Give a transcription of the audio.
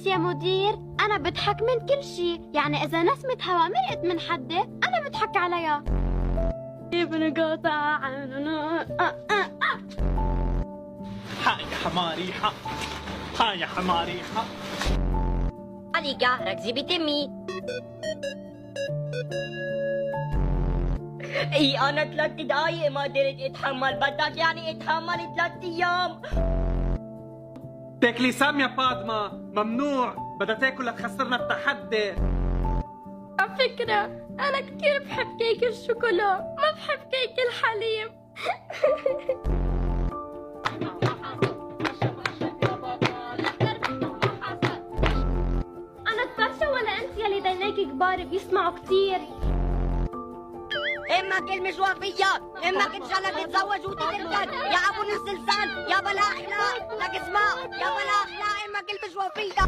بس يا مدير أنا بضحك من كل شي، يعني إذا نسمة هوا مرقت من حدي أنا بضحك عليها. ابن قطع حق يا حماري حق، ها يا حماري حق. عليكا ركزي بتمي. اي انا 3 دقايق ما قدرت اتحمل، بدك يعني اتحمل 3 ايام. تاكلي سام يا فاطمة، ممنوع، بدها تاكل لتخسرنا التحدي. على فكرة أنا كتير بحب كيك الشوكولا، ما بحب كيك الحليب. أنا اتفرشة ولا أنت يلي دينيك كبار بيسمعوا كتير؟ امك المشوافية، امك ان شاء الله تتزوج وتتركك يا ابو نص لسان، يا بلا اخلاق، لك اسمع يا بلا اخلاق امك المشوافية.